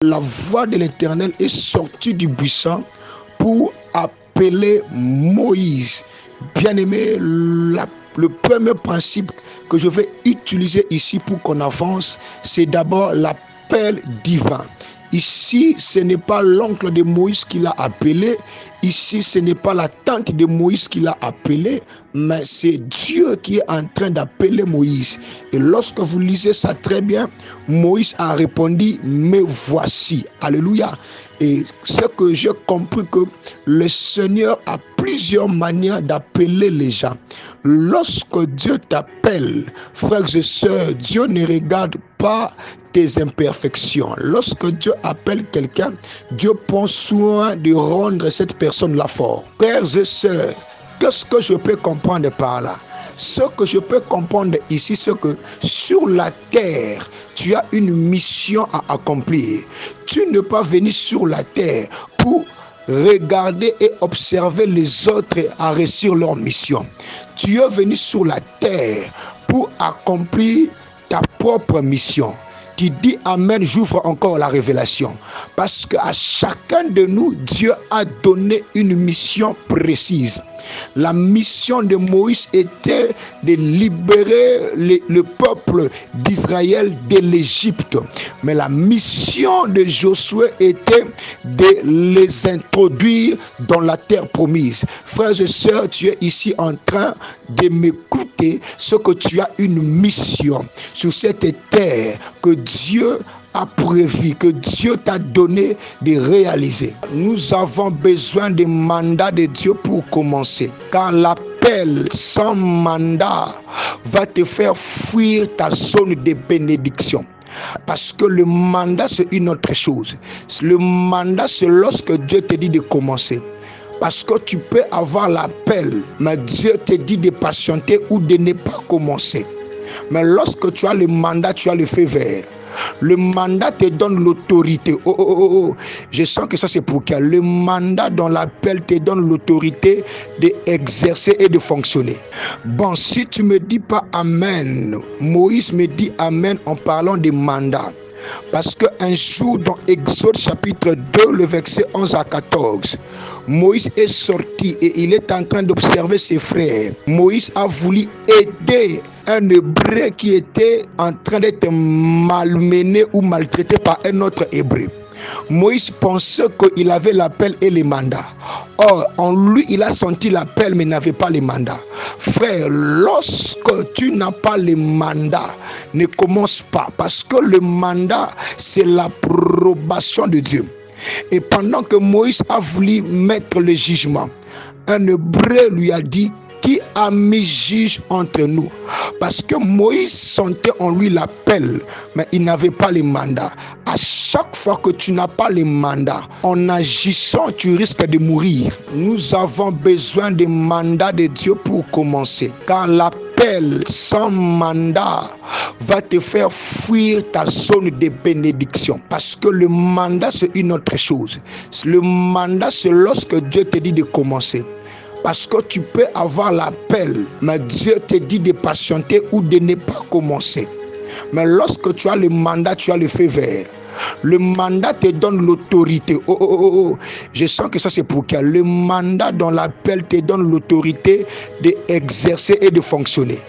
La voix de l'Éternel est sortie du buisson pour appeler Moïse. Bien-aimé, le premier principe que je vais utiliser ici pour qu'on avance, c'est d'abord l'appel divin. Ici, ce n'est pas l'oncle de Moïse qui l'a appelé. Ici, ce n'est pas la tante de Moïse qui l'a appelé, mais c'est Dieu qui est en train d'appeler Moïse. Et lorsque vous lisez ça très bien, Moïse a répondu, me voici. Alléluia. Et ce que j'ai compris, que le Seigneur a plusieurs manières d'appeler les gens. Lorsque Dieu t'appelle, frères et sœurs, Dieu ne regarde pas tes imperfections. Lorsque Dieu appelle quelqu'un, Dieu prend soin de rendre cette personne-là fort. Frères et sœurs, qu'est-ce que je peux comprendre par là? Ce que je peux comprendre ici, c'est que sur la terre, tu as une mission à accomplir. Tu n'es pas venu sur la terre pour regarder et observer les autres à réussir leur mission. Tu es venu sur la terre pour accomplir ta propre mission. Tu dis Amen, j'ouvre encore la révélation. Parce qu'à chacun de nous, Dieu a donné une mission précise. La mission de Moïse était de libérer le peuple d'Israël de l'Égypte. Mais la mission de Josué était de les introduire dans la terre promise. Frères et sœurs, tu es ici en train de m'écouter, ce que tu as une mission sur cette terre que Dieu a prévu, que Dieu t'a donné de réaliser. Nous avons besoin des mandats de Dieu pour commencer. Car l'appel sans mandat va te faire fuir ta zone de bénédiction. Parce que le mandat, c'est une autre chose. Le mandat, c'est lorsque Dieu te dit de commencer. Parce que tu peux avoir l'appel, mais Dieu te dit de patienter ou de ne pas commencer. Mais lorsque tu as le mandat, tu as le feu vert. Le mandat te donne l'autorité. Je sens que ça c'est pour qui? Le mandat dans l'appel te donne l'autorité d'exercer et de fonctionner. Bon, si tu me dis pas Amen, Moïse me dit Amen en parlant de mandat. Parce qu'un jour dans Exode chapitre 2, le verset 11 à 14, Moïse est sorti et il est en train d'observer ses frères. Moïse a voulu aider un Hébreu qui était en train d'être malmené ou maltraité par un autre Hébreu. Moïse pensait qu'il avait l'appel et les mandats. Or, en lui, il a senti l'appel mais n'avait pas les mandats. Frère, lorsque tu n'as pas les mandats, ne commence pas. Parce que le mandat, c'est l'approbation de Dieu. Et pendant que Moïse a voulu mettre le jugement, un Hébreu lui a dit, qui a mis juge entre nous? Parce que Moïse sentait en lui l'appel, mais il n'avait pas les mandats. À chaque fois que tu n'as pas les mandats, en agissant, tu risques de mourir. Nous avons besoin des mandats de Dieu pour commencer. Car l'appel sans mandat va te faire fuir ta zone de bénédiction. Parce que le mandat, c'est une autre chose. Le mandat, c'est lorsque Dieu te dit de commencer. Parce que tu peux avoir l'appel, mais Dieu te dit de patienter ou de ne pas commencer. Mais lorsque tu as le mandat, tu as le feu vert. Le mandat te donne l'autorité. Je sens que ça c'est pour qui? Le mandat dans l'appel te donne l'autorité d'exercer et de fonctionner.